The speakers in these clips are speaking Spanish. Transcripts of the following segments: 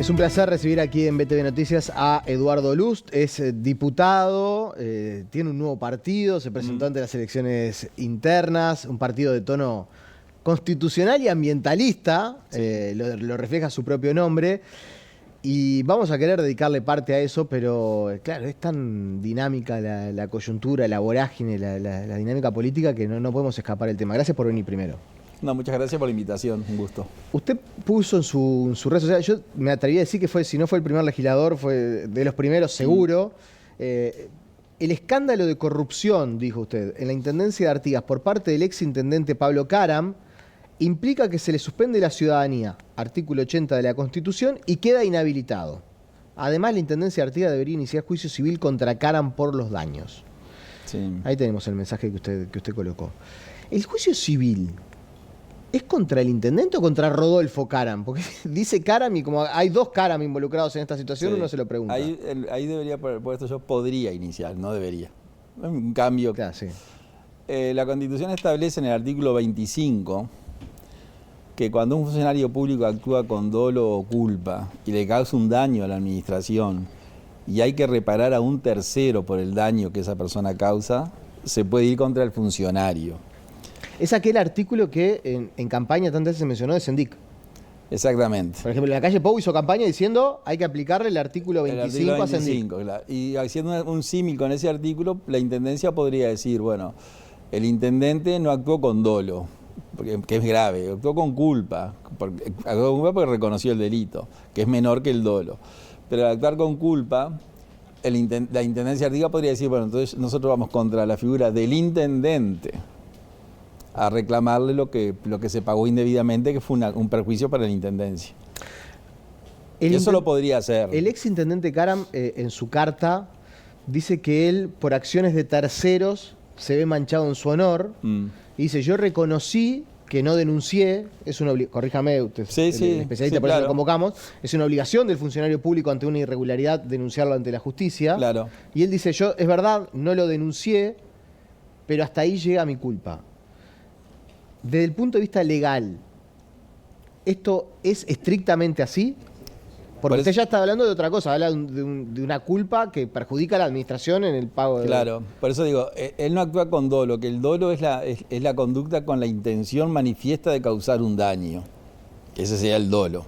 Es un placer recibir aquí en BTV Noticias a Eduardo Lust. Es diputado, tiene un nuevo partido, se presentó ante las elecciones internas, un partido de tono constitucional y ambientalista, lo refleja su propio nombre. Y vamos a querer dedicarle parte a eso, pero claro, es tan dinámica la coyuntura, la vorágine, la dinámica política que no podemos escapar del tema. Gracias por venir primero. No, muchas gracias por la invitación, un gusto. Usted puso en su red social, yo me atreví a decir que si no fue el primer legislador, fue de los primeros seguro. El escándalo de corrupción, dijo usted, en la Intendencia de Artigas por parte del exintendente Pablo Caram, implica que se le suspende la ciudadanía, artículo 80 de la Constitución, y queda inhabilitado. Además, la Intendencia de Artigas debería iniciar juicio civil contra Caram por los daños. Sí. Ahí tenemos el mensaje que usted colocó. El juicio civil, ¿es contra el intendente o contra Rodolfo Caram? Porque dice Caram y como hay dos Caram involucrados en esta situación, Sí. uno se lo pregunta. Ahí debería, por esto yo podría iniciar, no debería. Es un cambio. Claro, sí. La Constitución establece en el artículo 25 que cuando un funcionario público actúa con dolo o culpa y le causa un daño a la administración y hay que reparar a un tercero por el daño que esa persona causa, se puede ir contra el funcionario. Es aquel artículo que en campaña tantas veces se mencionó de Sendic. Exactamente. Por ejemplo, en la calle Pou hizo campaña diciendo hay que aplicarle el artículo 25 a Sendic. 25, claro. Y haciendo un símil con ese artículo, la Intendencia podría decir, bueno, el intendente no actuó con dolo, que es grave, actuó con culpa, porque reconoció el delito, que es menor que el dolo. Pero al actuar con culpa, la Intendencia de Artigas podría decir, bueno, entonces nosotros vamos contra la figura del intendente a reclamarle lo que se pagó indebidamente, que fue un perjuicio para la Intendencia. Eso lo podría hacer. El exintendente Caram, en su carta, dice que él, por acciones de terceros, se ve manchado en su honor. Y dice, yo reconocí que no denuncié, es una corríjame usted, sí, el especialista, sí, por eso claro. lo convocamos, es una obligación del funcionario público ante una irregularidad denunciarlo ante la justicia. Claro. Y él dice, yo, es verdad, no lo denuncié, pero hasta ahí llega mi culpa. Desde el punto de vista legal, ¿esto es estrictamente así? Porque usted ya está hablando de otra cosa, habla de una culpa que perjudica a la administración en el pago de... Claro, por eso digo, él no actúa con dolo, que el dolo es la conducta con la intención manifiesta de causar un daño. Ese sería el dolo.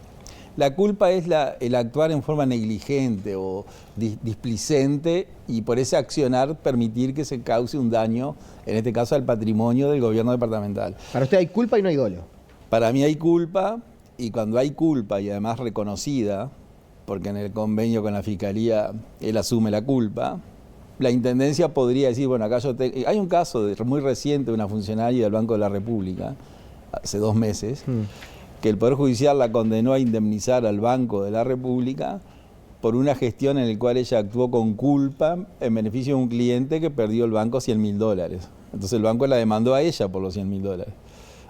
La culpa es el actuar en forma negligente o displicente y por ese accionar permitir que se cause un daño, en este caso al patrimonio del gobierno departamental. Para usted hay culpa y no hay dolo. Para mí hay culpa, y cuando hay culpa y además reconocida, porque en el convenio con la Fiscalía él asume la culpa, la Intendencia podría decir, bueno, acá hay un caso muy reciente de una funcionaria del Banco de la República, hace 2 meses, que el Poder Judicial la condenó a indemnizar al Banco de la República por una gestión en la cual ella actuó con culpa en beneficio de un cliente que perdió el banco $100.000. Entonces el banco la demandó a ella por los $100.000.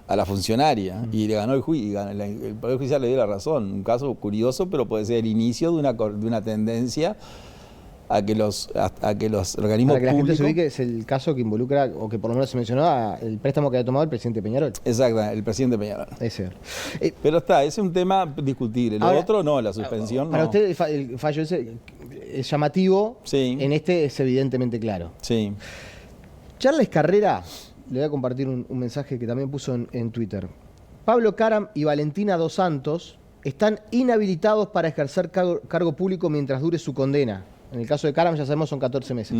A la funcionaria, y le ganó el juicio, el Poder Judicial le dio la razón. Un caso curioso, pero puede ser el inicio de una tendencia a que los organismos Para que la públicos... gente se ubique, es el caso que involucra, o que por lo menos se mencionó, el préstamo que había tomado el presidente Peñarol. Exacto, el presidente Peñarol. Ese. Pero es un tema discutible. Lo otro no, la suspensión para no. usted el fallo ese es llamativo, Sí. En este es evidentemente claro. Sí. Charles Carrera, le voy a compartir un mensaje que también puso en Twitter. Pablo Caram y Valentina Dos Santos están inhabilitados para ejercer cargo público mientras dure su condena. En el caso de Caram, ya sabemos, son 14 meses.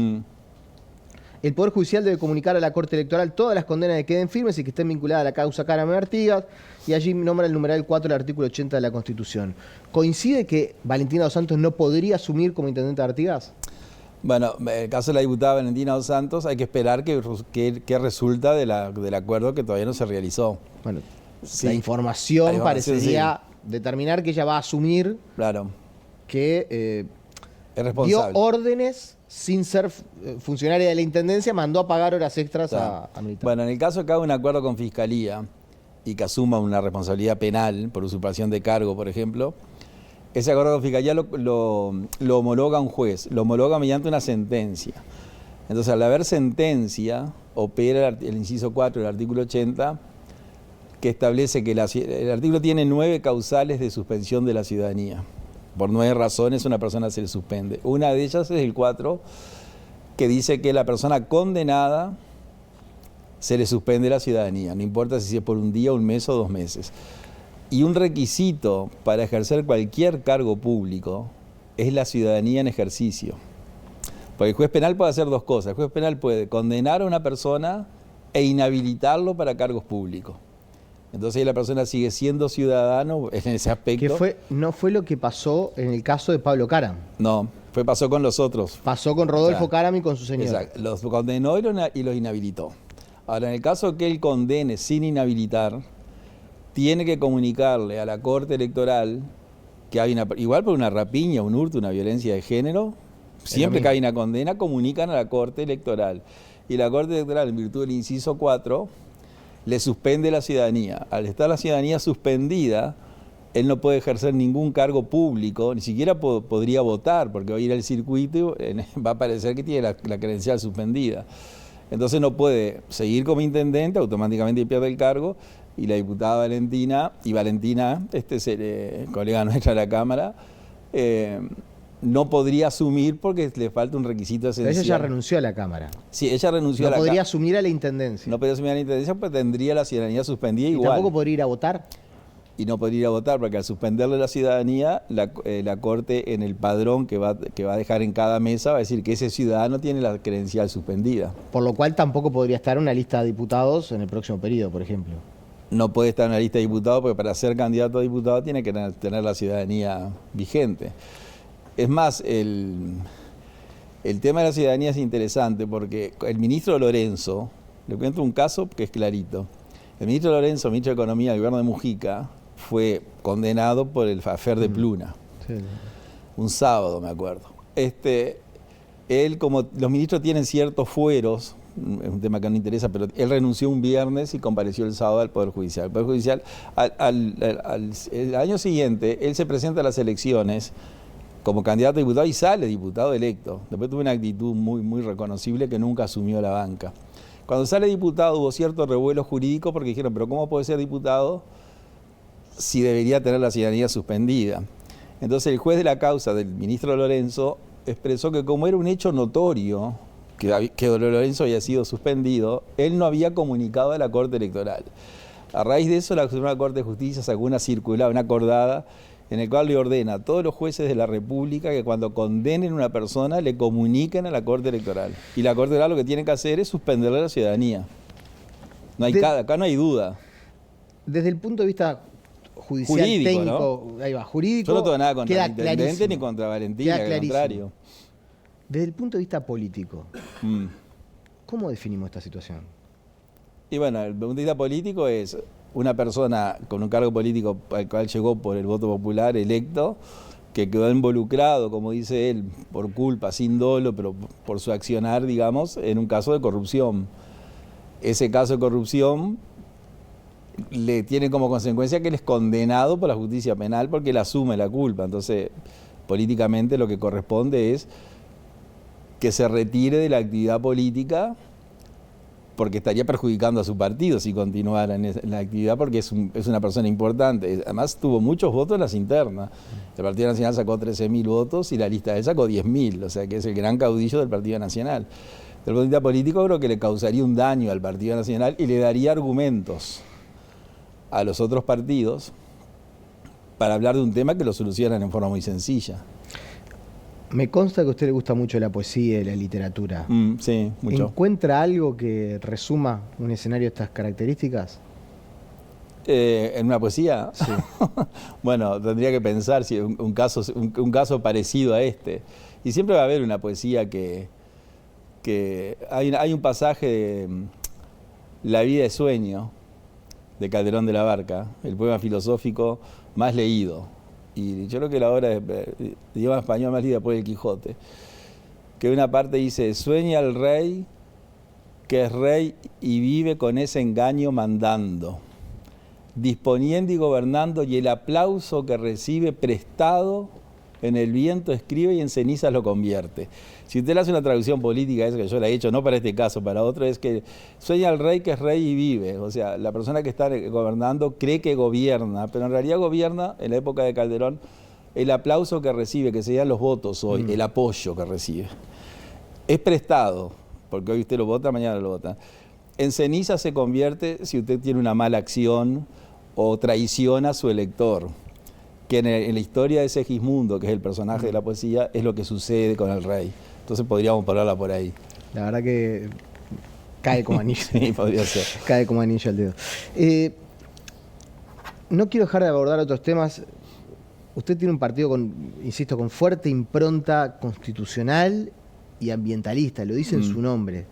El Poder Judicial debe comunicar a la Corte Electoral todas las condenas que queden firmes y que estén vinculadas a la causa Caram en Artigas, y allí nombra el numeral 4 del artículo 80 de la Constitución. ¿Coincide que Valentina Dos Santos no podría asumir como intendente de Artigas? Bueno, en el caso de la diputada Valentina Dos Santos, hay que esperar que resulta del acuerdo que todavía no se realizó. Bueno, Sí. la información parecería determinar que ella va a asumir Claro, que es dio responsable. órdenes sin ser funcionaria de la Intendencia, mandó a pagar horas extras a militares. Bueno, en el caso de que haga un acuerdo con Fiscalía y que asuma una responsabilidad penal por usurpación de cargo, por ejemplo, ese acuerdo con Fiscalía lo homologa un juez, lo homologa mediante una sentencia. Entonces, al haber sentencia, opera el inciso 4 del artículo 80, que establece que el artículo tiene 9 causales de suspensión de la ciudadanía. por 9 razones una persona se le suspende. Una de ellas es el 4, que dice que la persona condenada se le suspende la ciudadanía, no importa si es por un día, un mes o 2 meses. Y un requisito para ejercer cualquier cargo público es la ciudadanía en ejercicio. Porque el juez penal puede hacer 2 cosas. El juez penal puede condenar a una persona e inhabilitarlo para cargos públicos. Entonces ahí la persona sigue siendo ciudadano en ese aspecto. No fue lo que pasó en el caso de Pablo Caram. No, pasó con los otros. Pasó con Rodolfo Caram y con su señora. Exacto, los condenó y los inhabilitó. Ahora, en el caso que él condene sin inhabilitar, tiene que comunicarle a la Corte Electoral que hay igual por una rapiña, un hurto, una violencia de género, siempre que hay una condena, comunican a la Corte Electoral. Y la Corte Electoral, en virtud del inciso 4, le suspende la ciudadanía. Al estar la ciudadanía suspendida, él no puede ejercer ningún cargo público, ni siquiera podría votar, porque va a ir al circuito y va a parecer que tiene la credencial suspendida. Entonces no puede seguir como intendente, automáticamente pierde el cargo, y la diputada Valentina, colega nuestra de la Cámara, no podría asumir porque le falta un requisito esencial. Pero ella ya renunció a la Cámara. Sí, ella renunció a la Cámara. No podría asumir a la intendencia. No podría asumir a la intendencia, pues tendría la ciudadanía suspendida igual. ¿Y tampoco podría ir a votar? Y no podría ir a votar, porque al suspenderle la ciudadanía, la Corte en el padrón que va a dejar en cada mesa va a decir que ese ciudadano tiene la credencial suspendida. Por lo cual tampoco podría estar en una lista de diputados en el próximo periodo, por ejemplo. No puede estar en la lista de diputados porque para ser candidato a diputado tiene que tener la ciudadanía vigente. Es más, el tema de la ciudadanía es interesante porque el ministro Lorenzo, le cuento un caso que es clarito. El ministro Lorenzo, ministro de Economía del gobierno de Mujica, fue condenado por el afer de Pluna. Sí. Un sábado, me acuerdo. Él, como los ministros tienen ciertos fueros, es un tema que no interesa, pero él renunció un viernes y compareció el sábado al Poder Judicial. El Poder Judicial, el año siguiente, él se presenta a las elecciones como candidato a diputado y sale diputado electo. Después tuvo una actitud muy reconocible que nunca asumió la banca. Cuando sale diputado hubo cierto revuelo jurídico porque dijeron, pero ¿cómo puede ser diputado si debería tener la ciudadanía suspendida? Entonces el juez de la causa del ministro Lorenzo expresó que como era un hecho notorio que Lorenzo había sido suspendido, él no había comunicado a la Corte Electoral. A raíz de eso la Suprema Corte de Justicia sacó una circular, una acordada, en el cual le ordena a todos los jueces de la República que cuando condenen a una persona le comuniquen a la Corte Electoral. Y la Corte Electoral lo que tiene que hacer es suspenderle a la ciudadanía. Acá no hay duda. Desde el punto de vista judicial, jurídico, técnico, ¿no? Ahí va, jurídico. Yo no tengo nada contra el intendente clarísimo. ni contra Valentina, al contrario. Desde el punto de vista político, ¿cómo definimos esta situación? Y bueno, el punto de vista político es una persona con un cargo político al cual llegó por el voto popular electo, que quedó involucrado, como dice él, por culpa, sin dolo, pero por su accionar, digamos, en un caso de corrupción. Ese caso de corrupción le tiene como consecuencia que él es condenado por la justicia penal porque él asume la culpa. Entonces, políticamente lo que corresponde es que se retire de la actividad política porque estaría perjudicando a su partido si continuara en la actividad, porque es una persona importante. Además tuvo muchos votos en las internas. El Partido Nacional sacó 13.000 votos y la lista de él sacó 10.000, o sea que es el gran caudillo del Partido Nacional. Desde el punto de vista político creo que le causaría un daño al Partido Nacional y le daría argumentos a los otros partidos para hablar de un tema que lo solucionan en forma muy sencilla. Me consta que a usted le gusta mucho la poesía y la literatura. Sí, mucho. ¿Encuentra algo que resuma un escenario de estas características? ¿En una poesía? Sí. Bueno, tendría que pensar si un caso parecido a este. Y siempre va a haber una poesía que hay un pasaje de La vida es sueño, de Calderón de la Barca, el poema filosófico más leído. Y yo creo que la obra de idioma español más leída después del Quijote, que una parte dice, sueña el rey que es rey y vive con ese engaño mandando, disponiendo y gobernando, y el aplauso que recibe prestado en el viento escribe y en cenizas lo convierte. Si usted le hace una traducción política, eso que yo la he hecho, no para este caso, para otro, es que sueña el rey que es rey y vive. O sea, la persona que está gobernando cree que gobierna, pero en realidad gobierna, en la época de Calderón, el aplauso que recibe, que serían los votos hoy, el apoyo que recibe, es prestado, porque hoy usted lo vota, mañana lo vota. En ceniza se convierte si usted tiene una mala acción o traiciona a su elector, que en la historia de Segismundo, que es el personaje de la poesía, es lo que sucede con el rey. Entonces podríamos pararla por ahí. La verdad que cae como anillo. Sí, podría ser. Cae como anillo al dedo. No quiero dejar de abordar otros temas. Usted tiene un partido insisto, con fuerte impronta constitucional y ambientalista, lo dice en su nombre.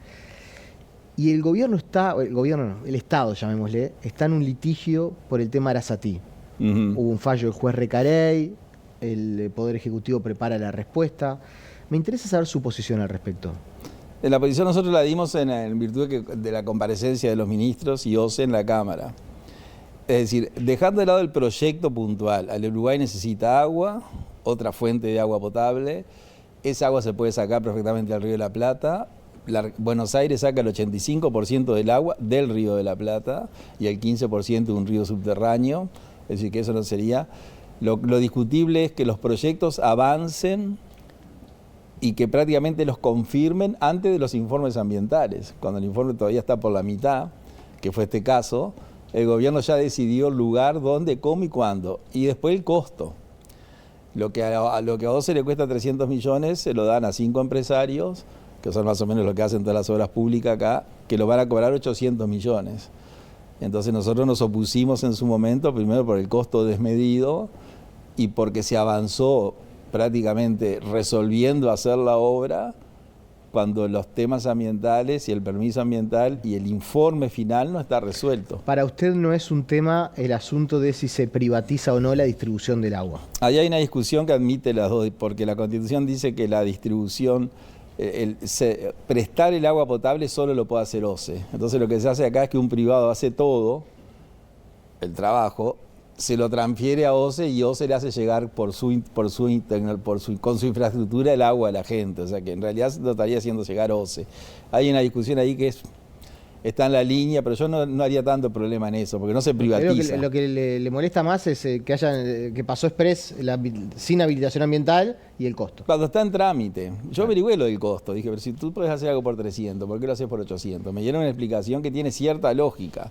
Y el gobierno el Estado, llamémosle, está en un litigio por el tema Arasatí. Hubo un fallo del juez Recarey, el Poder Ejecutivo prepara la respuesta. Me interesa saber su posición al respecto. La posición nosotros la dimos en virtud de la comparecencia de los ministros y OCE en la Cámara. Es decir, dejando de lado el proyecto puntual, el Uruguay necesita agua, otra fuente de agua potable, esa agua se puede sacar perfectamente al Río de la Plata. Buenos Aires saca el 85% del agua del Río de la Plata y el 15% de un río subterráneo, es decir, que eso no sería. Lo discutible es que los proyectos avancen y que prácticamente los confirmen antes de los informes ambientales. Cuando el informe todavía está por la mitad, que fue este caso, el gobierno ya decidió el lugar, dónde, cómo y cuándo. Y después el costo. Lo que a OCE le cuesta 300 millones, se lo dan a 5 empresarios, que son más o menos lo que hacen todas las obras públicas acá, que lo van a cobrar 800 millones. Entonces nosotros nos opusimos en su momento, primero por el costo desmedido y porque se avanzó prácticamente resolviendo hacer la obra cuando los temas ambientales y el permiso ambiental y el informe final no está resuelto. Para usted no es un tema el asunto de si se privatiza o no la distribución del agua. Ahí hay una discusión que admite las dos, porque la Constitución dice que la distribución, prestar el agua potable solo lo puede hacer OCE. Entonces lo que se hace acá es que un privado hace todo el trabajo, se lo transfiere a OCE y OCE le hace llegar con su infraestructura el agua a la gente. O sea que en realidad lo estaría haciendo llegar OCE. Hay una discusión ahí que está en la línea, pero yo no haría tanto problema en eso, porque no se privatiza. Lo que le molesta más es que pasó express sin habilitación ambiental y el costo. Cuando está en trámite, yo averigüé lo del costo, dije, pero si tú puedes hacer algo por 300, ¿por qué lo haces por 800? Me dieron una explicación que tiene cierta lógica.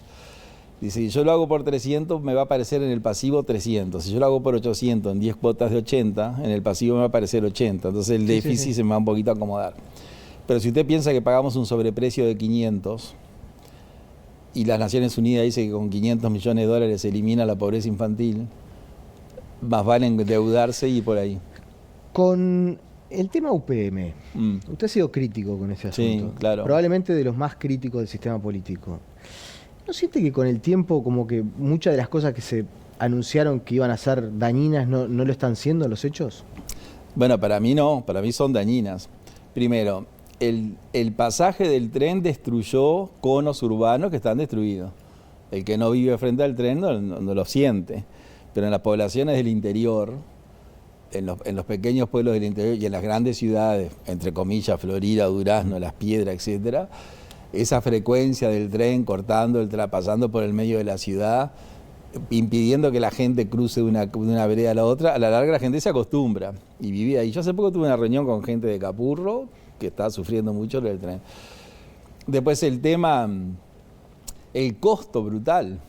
Dice, si yo lo hago por 300, me va a aparecer en el pasivo 300. Si yo lo hago por 800 en 10 cuotas de 80, en el pasivo me va a aparecer 80. Entonces el déficit se me va un poquito a acomodar. Pero si usted piensa que pagamos un sobreprecio de 500 y las Naciones Unidas dice que con 500 millones de dólares se elimina la pobreza infantil, más vale endeudarse y por ahí. Con el tema UPM, usted ha sido crítico con ese asunto. Sí, claro. Probablemente de los más críticos del sistema político. ¿No siente que con el tiempo como que muchas de las cosas que se anunciaron que iban a ser dañinas no lo están siendo los hechos? Bueno, para mí no, para mí son dañinas. Primero, el pasaje del tren destruyó conos urbanos que están destruidos. El que no vive frente al tren no lo siente. Pero en las poblaciones del interior, en los pequeños pueblos del interior y en las grandes ciudades, entre comillas, Florida, Durazno, Las Piedras, etcétera, esa frecuencia del tren pasando por el medio de la ciudad, impidiendo que la gente cruce de una vereda a la otra, a la larga la gente se acostumbra y vive ahí. Yo hace poco tuve una reunión con gente de Capurro que está sufriendo mucho del tren. Después el tema, el costo brutal.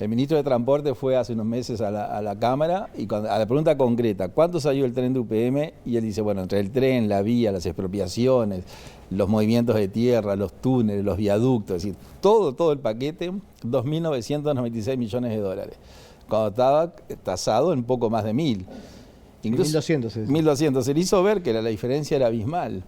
El ministro de Transporte fue hace unos meses a la Cámara y a la pregunta concreta, ¿cuánto salió el tren de UPM? Y él dice, bueno, entre el tren, la vía, las expropiaciones, los movimientos de tierra, los túneles, los viaductos, es decir, todo el paquete, 2.996 millones de dólares. Cuando estaba tasado en poco más de 1.000. Incluso 1.200. 1.200. Se le hizo ver que la diferencia era abismal.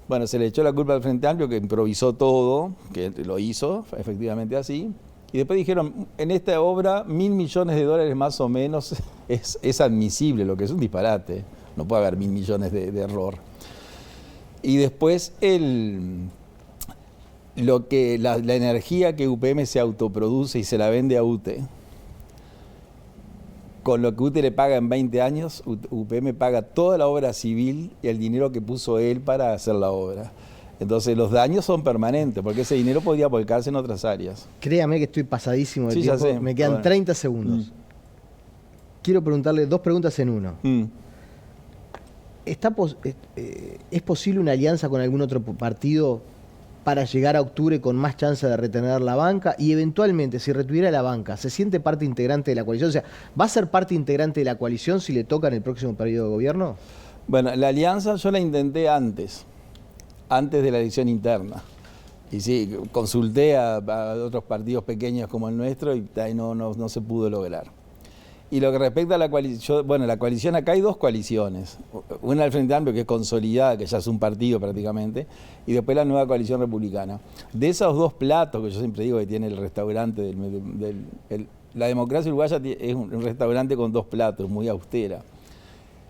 Bueno, se le echó la culpa al Frente Amplio, que improvisó todo, que lo hizo efectivamente así. Y después dijeron, en esta obra 1.000 millones de dólares más o menos es admisible, lo que es un disparate. No puede haber 1.000 millones de error. Y después la energía que UPM se autoproduce y se la vende a UTE, con lo que UTE le paga en 20 años, UPM paga toda la obra civil y el dinero que puso él para hacer la obra. Entonces los daños son permanentes, porque ese dinero podría volcarse en otras áreas. Créame que estoy pasadísimo de tiempo, ya sé. Me quedan 30 segundos. quiero preguntarle 2 preguntas en uno. Mm. ¿Es posible una alianza con algún otro partido para llegar a octubre con más chance de retener la banca? Y eventualmente, si retuviera la banca, ¿se siente parte integrante de la coalición? O sea, ¿va a ser parte integrante de la coalición si le toca en el próximo periodo de gobierno? Bueno, la alianza yo la intenté antes de la elección interna. Y sí, consulté a otros partidos pequeños como el nuestro y no se pudo lograr. Y lo que respecta a la coalición, bueno, la coalición, acá hay 2 coaliciones. Una del Frente Amplio, que es consolidada, que ya es un partido prácticamente, y después la nueva coalición republicana. De esos 2 platos que yo siempre digo que tiene el restaurante, la democracia uruguaya es un restaurante con 2 platos, muy austera.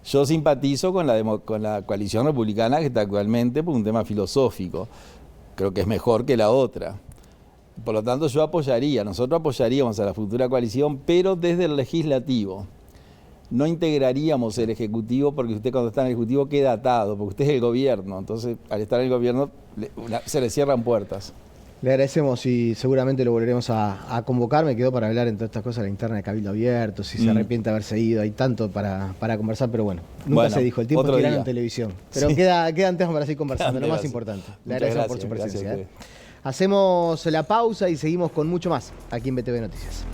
Yo simpatizo con la coalición republicana que está actualmente por un tema filosófico. Creo que es mejor que la otra. Por lo tanto, nosotros apoyaríamos a la futura coalición, pero desde el legislativo. No integraríamos el ejecutivo, porque usted cuando está en el ejecutivo queda atado, porque usted es el gobierno. Entonces, al estar en el gobierno, se le cierran puertas. Le agradecemos y seguramente lo volveremos a convocar. Me quedó para hablar en todas estas cosas, la interna de Cabildo Abierto, si se arrepiente de haberse ido. Hay tanto para conversar, pero bueno, nunca se dijo. El tiempo tirano en televisión. Pero sí, quedan temas para seguir conversando, lo más importante. Le agradecemos por su presencia. Hacemos la pausa y seguimos con mucho más aquí en BTV Noticias.